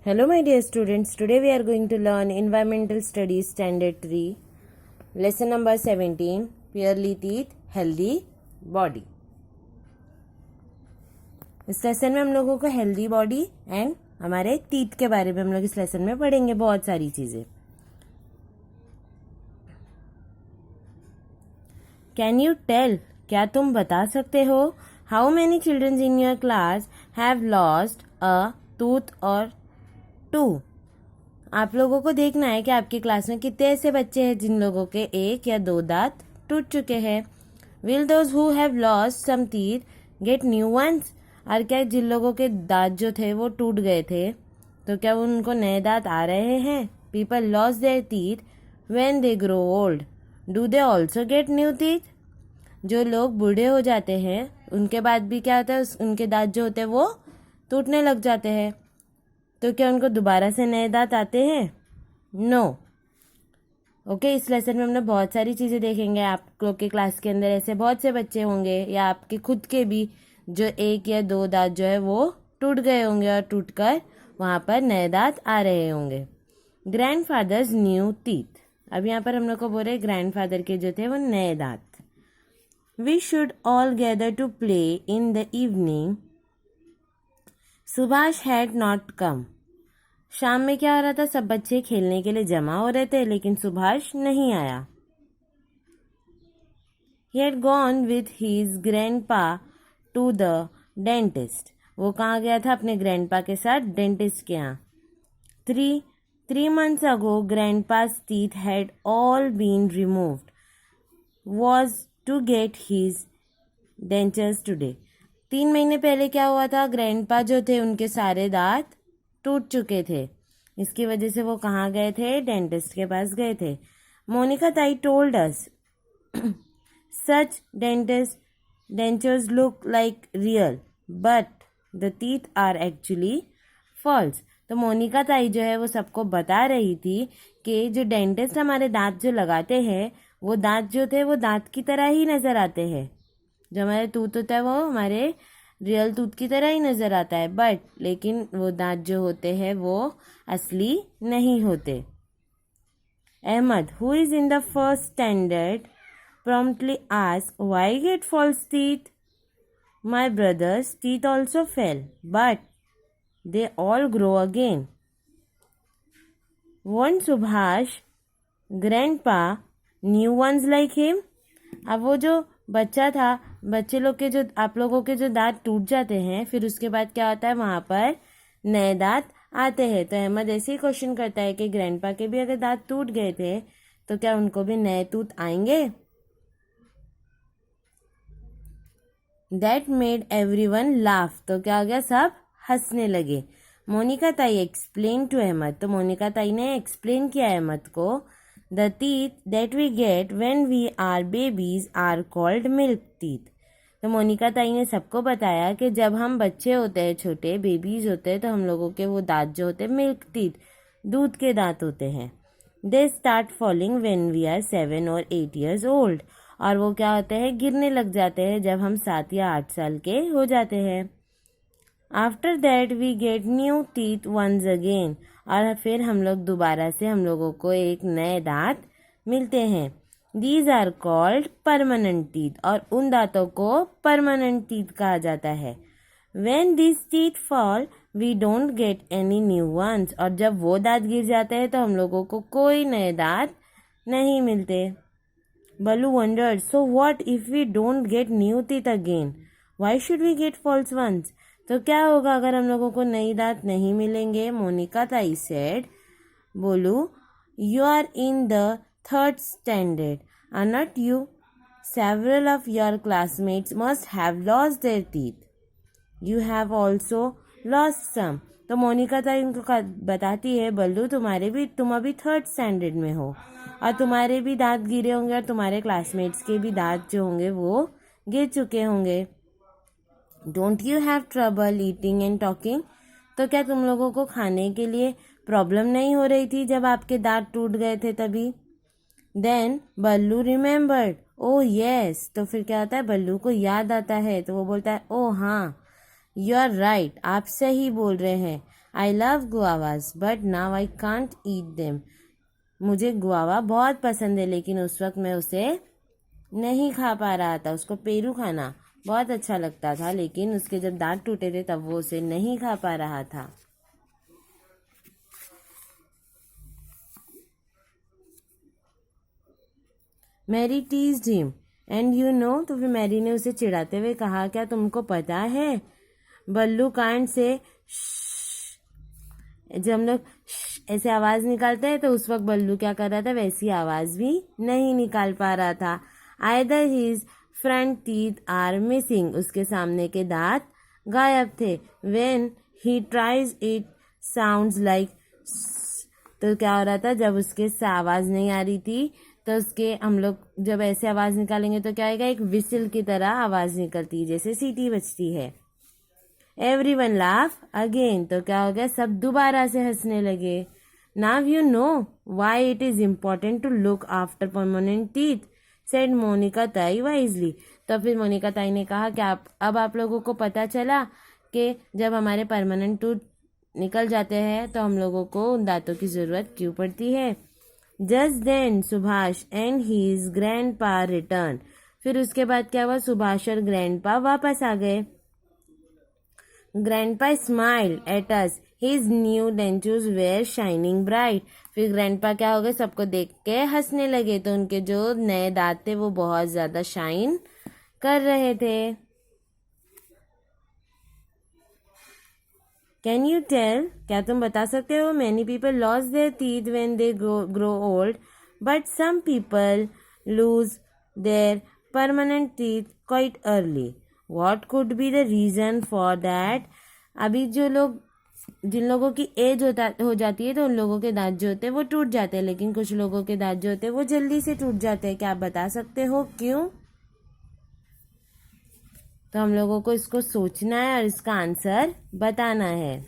Hello my dear students, today we are going to learn Environmental Studies Standard 3, Lesson number 17, Purely Teeth, Healthy Body. इस lesson में हम लोगों को healthy body and हमारे teeth के बारे में हम लोग इस लेसन में पढ़ेंगे बहुत सारी चीजें. कैन यू टेल, क्या तुम बता सकते हो, how many children's in your class have lost a tooth और टू. आप लोगों को देखना है कि आपकी क्लास में कितने ऐसे बच्चे हैं जिन लोगों के एक या दो दांत टूट चुके हैं. Will those who have lost some teeth get new ones. और क्या जिन लोगों के दांत जो थे वो टूट गए थे तो क्या उनको नए दांत आ रहे हैं. People lose their teeth when they grow old. Do they also get new teeth. जो लोग बूढ़े हो जाते हैं उनके बाद भी क्या होता है, उनके दांत जो होते हैं वो टूटने लग जाते हैं. तो क्या उनको दोबारा से नए दांत आते हैं? नो. ओके, इस लेसन में हमने बहुत सारी चीज़ें देखेंगे. आप लोग के क्लास के अंदर ऐसे बहुत से बच्चे होंगे या आपके खुद के भी जो एक या दो दांत जो है वो टूट गए होंगे और टूटकर वहाँ पर नए दांत आ रहे होंगे. Grandfathers new teeth. अब यहाँ पर हम लोग को बोल रहे ग्रैंडफादर के जो थे वो नए दांत. We should all gather to play in the evening. Subhash had not come. शाम में क्या हो रहा था, सब बच्चे खेलने के लिए जमा हो रहे थे लेकिन सुभाष नहीं आया. He had gone with his grandpa to the dentist. वो कहाँ गया था? अपने ग्रैंडपा के साथ डेंटिस्ट के यहाँ. Three months ago grandpa's teeth had all been removed. Was to get his dentures today. 3 महीने पहले क्या हुआ था, ग्रैंडपा जो थे उनके सारे दांत टूट चुके थे. इसकी वजह से वो कहाँ गए थे? डेंटिस्ट के पास गए थे. मोनिका ताई told us such dentures look like real but the teeth are actually false. तो मोनिका ताई जो है वो सबको बता रही थी कि जो डेंटिस्ट हमारे दांत जो लगाते हैं वो दांत जो थे वो दांत की तरह ही नज़र आते हैं. जो हमारे टूथ होता है वो हमारे रियल टूथ की तरह ही नज़र आता है, बट लेकिन वो दांत जो होते हैं वो असली नहीं होते. Ahmed, who is in the first standard, promptly asked, why get false teeth? My brother's teeth also fell, but they all grow again. Won't Subhash grandpa new ones like him? अब वो जो बच्चा था, बच्चे लोग के जो आप लोगों के जो दांत टूट जाते हैं फिर उसके बाद क्या होता है, वहाँ पर नए दांत आते हैं. तो अहमद ऐसे ही क्वेश्चन करता है कि ग्रैंडपा के भी अगर दांत टूट गए थे तो क्या उनको भी नए टूथ आएंगे? That made everyone laugh. तो क्या हो गया, सब हंसने लगे. मोनिका ताई एक्सप्लेन टू अहमद. तो मोनिका ताई ने एक्सप्लेन किया अहमद को. The teeth that we get when we are babies are called milk teeth. तो मोनिका ताई ने सबको बताया कि जब हम बच्चे होते हैं, छोटे बेबीज होते हैं, तो हम लोगों के वो दांत जो होते हैं मिल्क टीथ, दूध के दांत होते हैं. They start falling when we are 7 or 8 years old. और वो क्या होते हैं, गिरने लग जाते हैं जब हम 7 या 8 साल के हो जाते हैं. After that we get new teeth once again. और फिर हम लोग दोबारा से हम लोगों को एक नए दांत मिलते हैं. These are called permanent teeth. और उन दांतों को परमानेंट टीथ कहा जाता है. When this teeth fall we don't get any new ones. और जब वो दांत गिर जाते हैं तो हम लोगों को कोई नए दांत नहीं मिलते. Balu wondered, so what if we don't get new teeth again? Why should we get false ones? तो क्या होगा अगर हम लोगों को नई दांत नहीं मिलेंगे? मोनिका ताई said, बोलू, you are in the 3rd standard, are not you? Several of your classmates must have lost their teeth. You have also lost some. तो मोनिका ताई उनको बताती है, बल्लू तुम अभी 3rd स्टैंडर्ड में हो और तुम्हारे भी दांत गिरे होंगे और तुम्हारे क्लासमेट्स के भी दांत जो होंगे वो गिर चुके होंगे. Don't you have trouble eating and talking. तो क्या तुम लोगों को खाने के लिए प्रॉब्लम नहीं हो रही थी जब आपके दांत टूट गए थे तभी? देन बल्लू रिमेंबर्ड, ओह यस. तो फिर क्या होता है, बल्लू को याद आता है तो वो बोलता है, ओह हाँ, यू आर राइट, आप सही बोल रहे हैं. I love guavas but now I can't eat them. मुझे गुआवा बहुत पसंद है लेकिन उस वक्त मैं उसे नहीं खा पा रहा था। उसको पेरू खाना बहुत अच्छा लगता था लेकिन उसके जब दांत टूटे थे तब वो उसे नहीं खा पा रहा था। Mary teased him and you know, तो फिर मैरी ने उसे चिढ़ाते हुए कहा, क्या तुमको पता है बल्लू कांड से जब हम लोग ऐसे आवाज निकालते हैं तो उस वक्त बल्लू क्या कर रहा था, वैसी आवाज भी नहीं निकाल पा रहा था। Either his front teeth are missing, उसके सामने के दांत गायब थे। When he tries it sounds like, तो क्या हो रहा था, जब उसके से आवाज नहीं आ रही थी तो उसके हम लोग जब ऐसे आवाज निकालेंगे तो क्या आएगा, एक विसिल की तरह आवाज निकलती है जैसे सीटी बजती है। एवरीवन लाफ अगेन, तो क्या हो गया, सब दोबारा से हंसने लगे। Now you know why it is important to look after permanent teeth, said Monika Tai wisely. तो फिर मोनिका ताई ने कहा कि अब आप लोगों को पता चला कि जब हमारे परमानेंट टूथ निकल जाते हैं तो हम लोगों को उन दांतों की जरूरत क्यों पड़ती है। Just then Subhash and his grandpa return, फिर उसके बाद क्या हुआ, सुभाष और ग्रैंडपा वापस आ गए। Grandpa smiled at us, his new dentures were shining bright. फिर ग्रैंडपा क्या हो गए, सबको देख के हंसने लगे, तो उनके जो नए दांत थे वो बहुत ज्यादा शाइन कर रहे थे। कैन यू टेल, क्या तुम बता सकते हो, many people lose their teeth when they grow old but some people lose their permanent teeth quite early, what could be the reason for that. अभी जो लोग, जिन लोगों की एज हो जाती है तो उन लोगों के दांत जो होते हैं वो टूट जाते हैं, लेकिन कुछ लोगों के दांत जो होते हैं वो जल्दी से टूट जाते हैं। क्या आप बता सकते हो क्यों। तो हम लोगों को इसको सोचना है और इसका आंसर बताना है।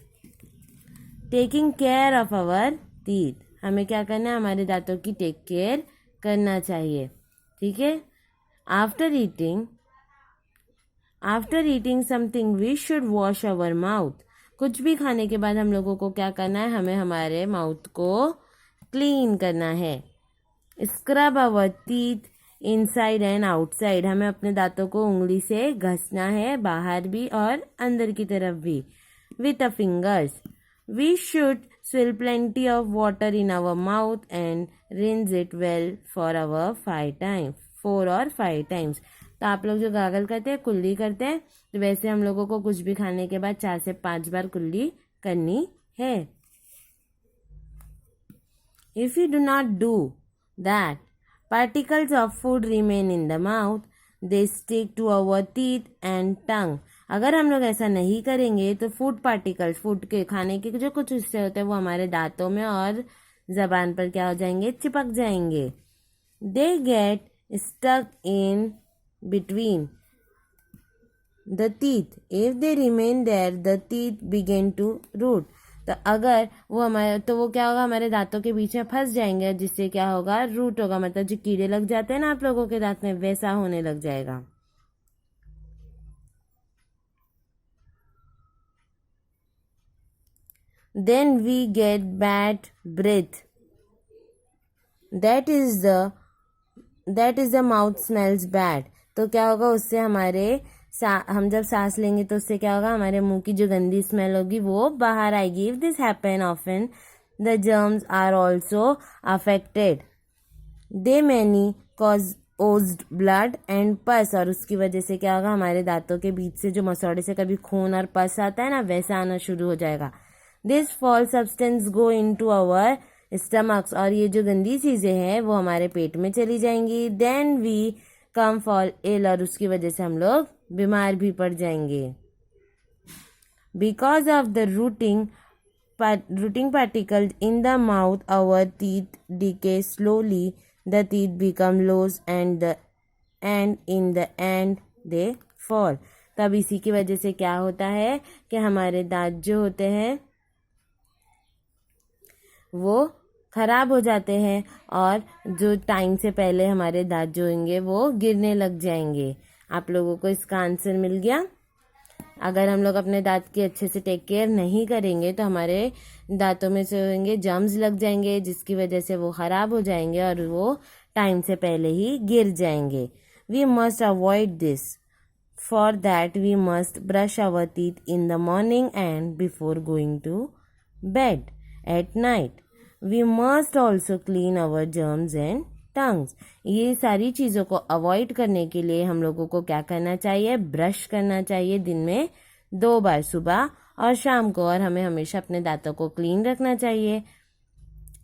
Taking care of our teeth, हमें क्या करना है, हमारे दांतों की टेक केयर करना चाहिए, ठीक है। After eating something we should wash our mouth, कुछ भी खाने के बाद हम लोगों को क्या करना है, हमें हमारे माउथ को क्लीन करना है। Scrub our teeth inside and outside, हमें अपने दांतों को उंगली से घसना है, बाहर भी और अंदर की तरफ भी, with a fingers. We should swill plenty of water in our mouth and rinse it well for our 4 और 5 टाइम्स। तो आप लोग जो गागल करते हैं, कुल्ली करते हैं, तो वैसे हम लोगों को कुछ भी खाने के बाद 4 से 5 बार कुल्ली करनी है। If we do not do that, particles of food remain in the mouth. They stick to our teeth and tongue. अगर हम लोग ऐसा नहीं करेंगे तो फूड पार्टिकल्स, फूड के खाने के जो कुछ हिस्से होते हैं वो हमारे दांतों में और जबान पर क्या हो जाएंगे, चिपक जाएंगे। They get stuck in between the teeth. If they remain there, the teeth begin to root. तो अगर वो हमारे, तो वो क्या होगा, हमारे दांतों के बीच में फंस जाएंगे, जिससे क्या होगा, रूट होगा, मतलब जो कीड़े लग जाते हैं ना आप लोगों के दांत में, वैसा होने लग जाएगा। Then we get bad breath, that is the mouth smells bad. तो क्या होगा, उससे हमारे हम जब सांस लेंगे तो उससे क्या होगा, हमारे मुंह की जो गंदी स्मेल होगी वो बाहर आएगी। If this happen often the germs are also affected, they many cause oozed blood and pus, और उसकी वजह से क्या होगा, हमारे दांतों के बीच से जो मसौड़े से कभी खून और पस आता है ना, वैसा आना शुरू हो जाएगा। This foul substance go into our stomachs, और ये जो गंदी चीजें हैं वो हमारे पेट में चली जाएंगी। Then we come fall ill, और उसकी वजह से हम लोग बीमार भी पड़ जाएंगे। Because of the routing particles in the mouth, our teeth decay slowly, the teeth become loose and in the end they fall. तब इसी की वजह से क्या होता है कि हमारे दांत जो होते हैं वो खराब हो जाते हैं, और जो टाइम से पहले हमारे दांत जो होंगे वो गिरने लग जाएंगे। आप लोगों को इसका आंसर मिल गया। अगर हम लोग अपने दांत की अच्छे से टेक केयर नहीं करेंगे तो हमारे दांतों में से होंगे जर्म्स लग जाएंगे, जिसकी वजह से वो ख़राब हो जाएंगे और वो टाइम से पहले ही गिर जाएंगे. We must avoid this. For that we must brush our teeth in the morning and before going to bed. At night we must also clean our germs and tongues. ये सारी चीज़ों को अवॉइड करने के लिए हम लोगों को क्या करना चाहिए? ब्रश करना चाहिए दिन में 2 बार, सुबह और शाम को, और हमें हमेशा अपने दांतों को क्लीन रखना चाहिए.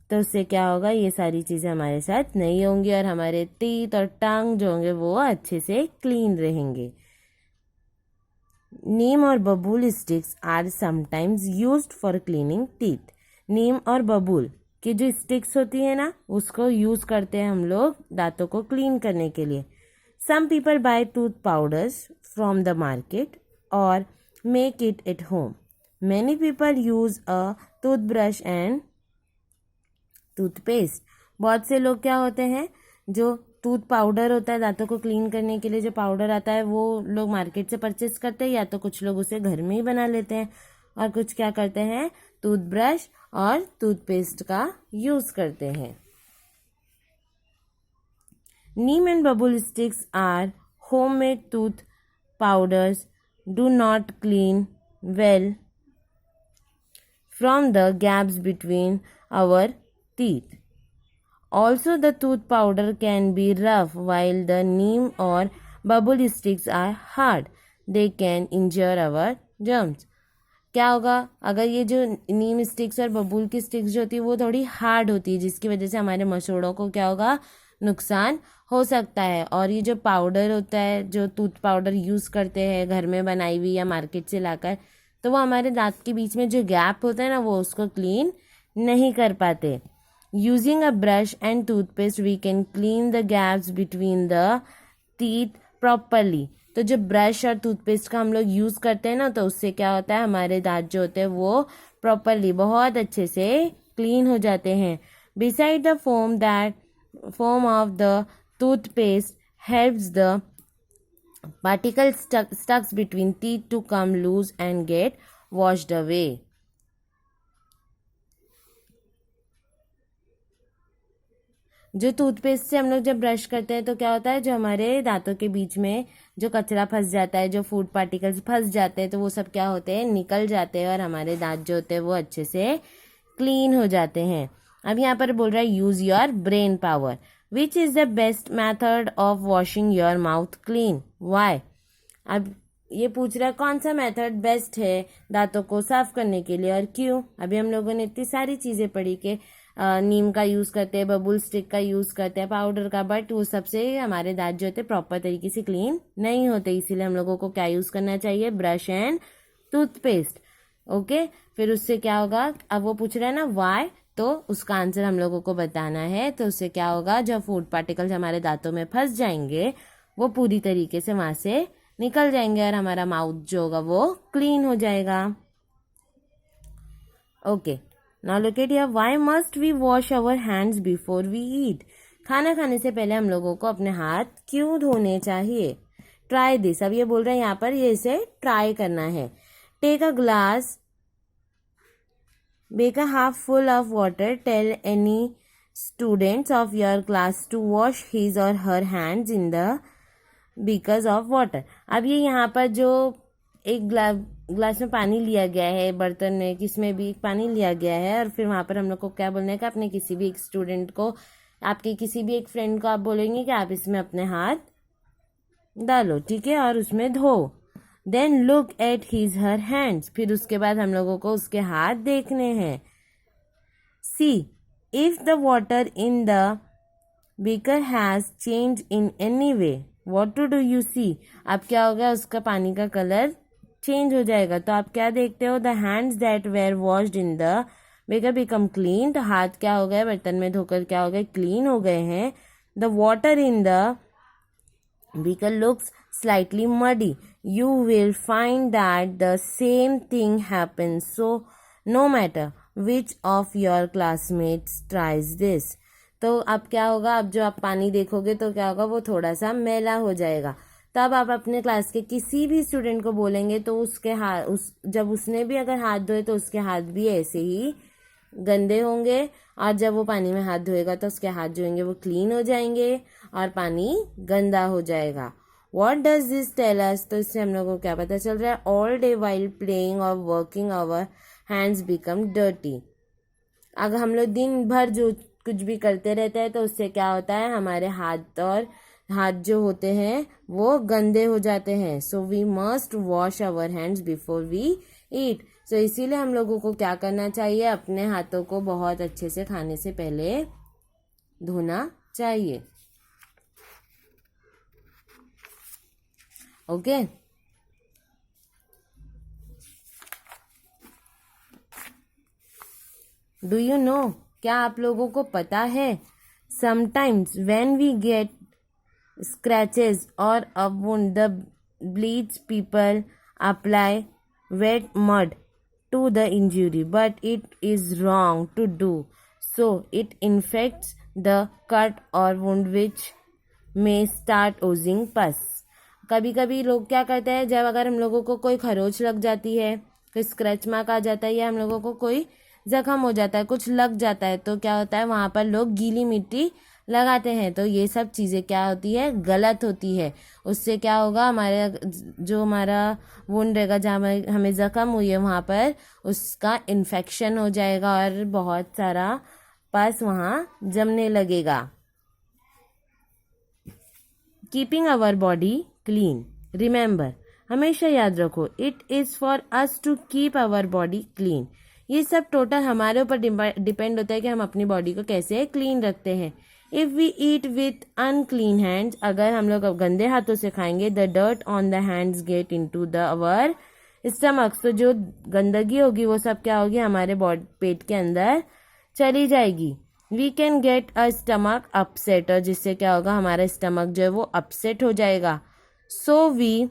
तो उससे क्या होगा? ये सारी चीज़ें हमारे साथ नहीं होंगी और हमारे टीथ और टंग जो होंगे वो अच्छे से क्लीन रहेंगे. नीम और babool sticks are sometimes used for cleaning teeth. Neem और बबूल की जो स्टिक्स होती है ना, उसको यूज़ करते हैं हम लोग दांतों को क्लीन करने के लिए. Some people buy tooth powders from the market और make it at home. Many people use a toothbrush and toothpaste. बहुत से लोग क्या होते हैं, जो टूथ पाउडर होता है दांतों को क्लीन करने के लिए, जो पाउडर आता है वो लोग मार्केट से परचेस करते हैं, या तो कुछ लोग उसे घर में ही बना लेते हैं, और कुछ क्या करते हैं, टूथब्रश और टूथपेस्ट का यूज करते हैं. Neem and babul sticks are homemade tooth powders. Do not clean well from the gaps between our teeth. Also, the tooth powder can be rough, while the neem or bubble sticks are hard. They can injure our germs. क्या होगा अगर ये जो नीम sticks और बबूल की sticks जो होती है वो थोड़ी हार्ड होती है, जिसकी वजह से हमारे मसूड़ों को क्या होगा? नुकसान हो सकता है. और ये जो पाउडर होता है, जो टूथ पाउडर यूज़ करते हैं घर में बनाई हुई या मार्केट से लाकर, तो वो हमारे दांत के बीच में जो गैप होता है ना, वो उसको क्लीन नहीं कर पाते. Using a brush and toothpaste we can clean the gaps between the teeth properly. तो जो ब्रश और टूथपेस्ट का हम लोग यूज़ करते हैं ना, तो उससे क्या होता है, हमारे दांत जो होते हैं वो प्रॉपरली बहुत अच्छे से क्लीन हो जाते हैं. Beside the foam of the toothpaste helps the particles stuck between teeth to come loose and get washed away. जो टूथपेस्ट से हम लोग जब ब्रश करते हैं तो क्या होता है, जो हमारे दांतों के बीच में जो कचरा फंस जाता है, जो फूड पार्टिकल्स फंस जाते हैं, तो वो सब क्या होते हैं, निकल जाते हैं और हमारे दांत जो होते हैं वो अच्छे से क्लीन हो जाते हैं. अब यहाँ पर बोल रहा है use your brain power. Which is the best method of washing your mouth clean? Why? अब ये पूछ रहा है कौन सा मेथड बेस्ट है दांतों को साफ करने के लिए और क्यों. अभी हम लोगों ने इतनी सारी चीज़ें पढ़ी कि नीम का यूज़ करते हैं, बबुल स्टिक का यूज़ करते हैं, पाउडर का, बट वो सबसे हमारे दांत जो होते हैं प्रॉपर तरीके से क्लीन नहीं होते. इसीलिए हम लोगों को क्या यूज़ करना चाहिए? Brush and toothpaste. ओके, फिर उससे क्या होगा? अब वो पूछ रहा है ना वाई, तो उसका आंसर हम लोगों को बताना है. तो उससे क्या होगा, जो फूड पार्टिकल्स हमारे दांतों में फंस जाएंगे वो पूरी तरीके से वहाँ से निकल जाएंगे और हमारा माउथ जो होगा वो क्लीन हो जाएगा. Okay, now look at here. Why must we wash our hands before we eat? खाना खाने से पहले हम लोगों को अपने हाथ क्यों धोने चाहिए? Try this. अब ये बोल रहे हैं यहाँ पर ये इसे ट्राई करना है. Take a glass, make a half full of water. Tell any students of your class to wash his or her hands in the beakers of water. अब ये यहाँ पर जो एक ग्लास में पानी लिया गया है, बर्तन में किसमें भी पानी लिया गया है, और फिर वहाँ पर हम लोग को क्या बोलना है कि अपने किसी भी एक स्टूडेंट को, आपके किसी भी एक फ्रेंड को आप बोलेंगे कि आप इसमें अपने हाथ डालो, ठीक है, और उसमें धो. Then look at his her hands. फिर उसके बाद हम लोगों को उसके हाथ देखने हैं. See if the water in the beaker has change in any way, what to do you see? अब क्या होगा, उसका पानी का कलर चेंज हो जाएगा. तो आप क्या देखते हो? The hands that were washed in the beaker become clean. तो हाथ क्या हो गए, बर्तन में धोकर क्या हो गए, क्लीन हो गए हैं. The water in the beaker looks slightly muddy. You will find that the same thing happens. So, no matter which of your classmates tries this. तो अब क्या होगा, अब जो आप पानी देखोगे तो क्या होगा, वो थोड़ा सा मैला हो जाएगा. तब आप अपने क्लास के किसी भी स्टूडेंट को बोलेंगे तो उसके हाथ जब उसने भी अगर हाथ धोए तो उसके हाथ भी ऐसे ही गंदे होंगे, और जब वो पानी में हाथ धोएगा तो उसके हाथ जो होंगे वो क्लीन हो जाएंगे और पानी गंदा हो जाएगा। What does this tell us? तो इससे हम लोगों को क्या पता चल रहा है? ऑल डे वाइल प्लेइंग और working hour hands become dirty. अगर हम लोग दिन भर जो कुछ भी करते रहते हैं तो उससे क्या होता है? हमारे हाथ जो होते हैं वो गंदे हो जाते हैं। So we must wash our hands before we eat. So इसीलिए हम लोगों को क्या करना चाहिए? अपने हाथों को बहुत अच्छे से खाने से पहले धोना चाहिए। Okay do you know? क्या आप लोगों को पता है? Sometimes when we get scratches or a wound, the bleeds people apply wet mud to the injury, but it is wrong to do so. It infects the cut or wound which may start oozing pus. कभी कभी लोग क्या करते हैं, जब अगर हम लोगों को कोई खरोच लग जाती है, कोई स्क्रैच मार्क आ जाता है, या हम लोगों को कोई जख्म हो जाता है, कुछ लग जाता है, तो क्या होता है? वहाँ पर लोग गीली मिट्टी लगाते हैं। तो ये सब चीज़ें क्या होती है? गलत होती है। उससे क्या होगा? हमारा वुंड रहेगा, जहाँ हमें ज़ख्म हुई है, वहाँ पर उसका इन्फेक्शन हो जाएगा और बहुत सारा पस वहाँ जमने लगेगा। Keeping our body clean, remember, हमेशा याद रखो, it is for us to keep our body clean. ये सब टोटल हमारे ऊपर डिपेंड होता है कि हम अपनी बॉडी को कैसे क्लीन रखते हैं। If we eat with unclean hands, अगर हम लोग गंदे हाथों से खाएंगे, the dirt on the hands get into the our stomach, तो जो गंदगी होगी वो सब क्या होगी? हमारे पेट के अंदर चली जाएगी। We can get a stomach upset, और जिससे क्या होगा? हमारा स्टमक जो है वो अपसेट हो जाएगा। So we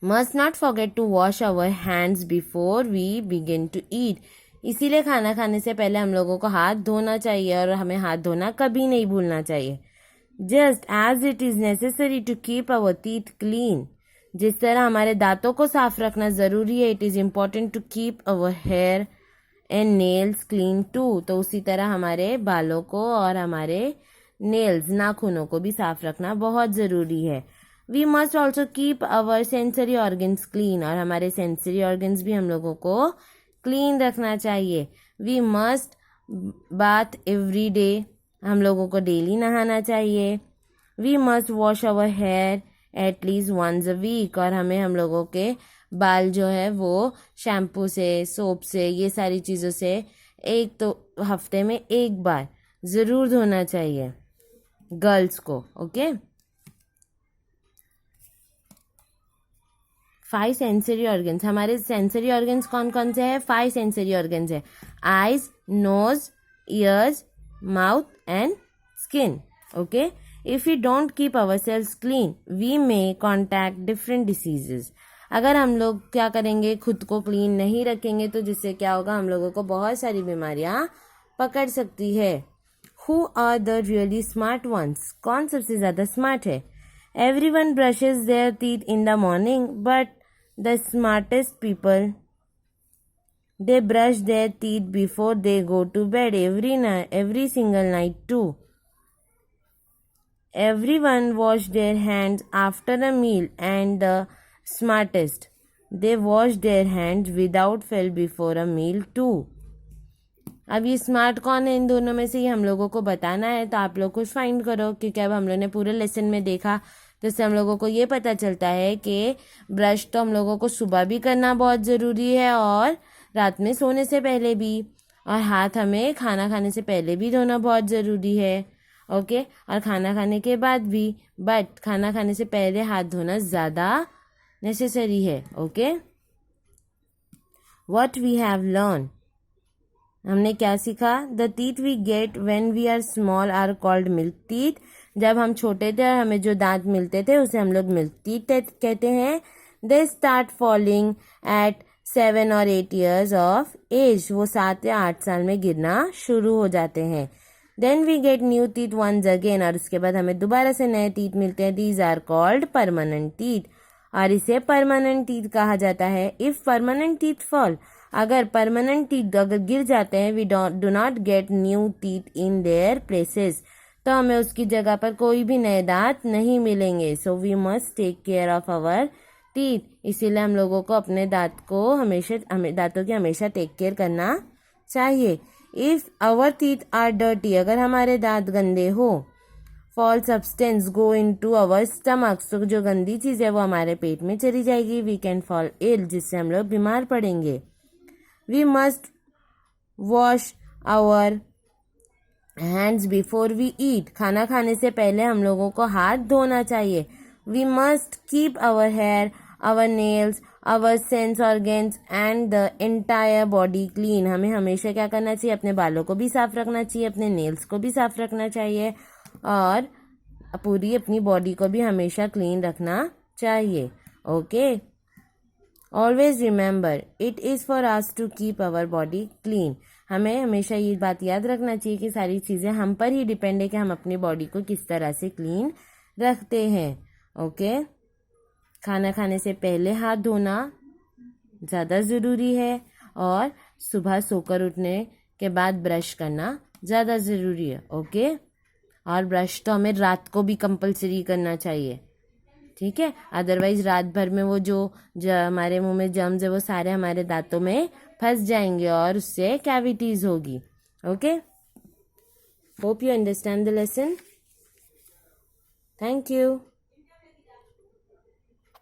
must not forget to wash our hands before we begin to eat. इसीलिए खाना खाने से पहले हम लोगों को हाथ धोना चाहिए, और हमें हाथ धोना कभी नहीं भूलना चाहिए। Just as it is necessary to keep our teeth clean, जिस तरह हमारे दांतों को साफ रखना ज़रूरी है, it is important to keep our hair and nails clean too. तो उसी तरह हमारे बालों को और हमारे नेल्स, नाखूनों को भी साफ रखना बहुत ज़रूरी है। We must also keep our sensory organs clean, और हमारे सेंसरी ऑर्गन्स भी हम लोगों को क्लीन रखना चाहिए। We must bath every day, हम लोगों को डेली नहाना चाहिए। We must wash our hair at least once a week, और हम लोगों के बाल जो है वो शैम्पू से, सोप से, ये सारी चीज़ों से एक तो हफ्ते में एक बार ज़रूर धोना चाहिए गर्ल्स को। ओके 5 सेंसरी ऑर्गन्स, हमारे सेंसरी ऑर्गन्स कौन कौन से हैं? 5 सेंसरी ऑर्गन्स है। Eyes, nose, ears, mouth and skin. Okay if you don't keep our selves clean we may contact different diseases. अगर हम लोग क्या करेंगे? खुद को क्लीन नहीं रखेंगे तो जिससे क्या होगा? हम लोगों को बहुत सारी बीमारियां पकड़ सकती है। Who are the really smart ones? कौन सबसे ज़्यादा स्मार्ट है? Everyone brushes their teeth in the morning, but the smartest people, they brush their teeth before they go to bed every single night too. Everyone wash their hands after a meal, and the smartest, they wash their hands without fail before a meal too. अब ये smart कौन है इन दोनों में से? ये हम लोगों को बताना है, तो आप लोग कुछ फाइंड करो, क्योंकि अब हम लोगों ने पूरे लेसन में देखा, तो इससे हम लोगों को ये पता चलता है कि ब्रश तो हम लोगों को सुबह भी करना बहुत ज़रूरी है और रात में सोने से पहले भी, और हाथ हमें खाना खाने से पहले भी धोना बहुत ज़रूरी है। ओके और खाना खाने के बाद भी, बट खाना खाने से पहले हाथ धोना ज़्यादा नेसेसरी है। Okay what we have learn, हमने क्या सीखा? The teeth we get when we are small are called milk teeth. जब हम छोटे थे और हमें जो दांत मिलते थे उसे हम लोग मिल्क टीथ कहते हैं। दे स्टार्ट फॉलिंग एट 7 और 8 years ऑफ एज, वो 7 या 8 साल में गिरना शुरू हो जाते हैं। Then we get new teeth once again, और उसके बाद हमें दोबारा से नए टीथ मिलते हैं. These are called permanent teeth, और इसे परमानेंट टीथ कहा जाता है. इफ परमानेंट टीथ फॉल, अगर परमानेंट टीथ अगर गिर जाते हैं, we do not get new teeth in their places, तो हमें उसकी जगह पर कोई भी नए दांत नहीं मिलेंगे. So we must take care of our teeth, इसीलिए हम लोगों को अपने दांतों की हमेशा टेक केयर करना चाहिए. If our teeth are dirty, अगर हमारे दांत गंदे हो, foul substance go into our stomach, तो जो गंदी चीज है वो हमारे पेट में चली जाएगी. वी कैन फॉल इल, जिससे हम लोग बीमार पड़ेंगे. We must wash our hands before we eat, खाना खाने से पहले हम लोगों को हाथ धोना चाहिए. We must keep our hair, our nails, our sense organs and the entire body clean, हमें हमेशा क्या करना चाहिए, अपने बालों को भी साफ रखना चाहिए, अपने नेल्स को भी साफ रखना चाहिए, और पूरी अपनी बॉडी को भी हमेशा क्लीन रखना चाहिए. Okay, always remember it is for us to keep our body clean, हमें हमेशा ये बात याद रखना चाहिए कि सारी चीज़ें हम पर ही डिपेंड है कि हम अपनी बॉडी को किस तरह से क्लीन रखते हैं. ओके, खाना खाने से पहले हाथ धोना ज़्यादा ज़रूरी है, और सुबह सोकर उठने के बाद ब्रश करना ज़्यादा ज़रूरी है. ओके, और ब्रश तो हमें रात को भी कंपलसरी करना चाहिए, ठीक है, अदरवाइज रात भर में वो जो हमारे मुंह में जर्म्स है वो सारे हमारे दांतों में फंस जाएंगे और उससे कैविटीज होगी. Okay, hope you understand the lesson. Thank you.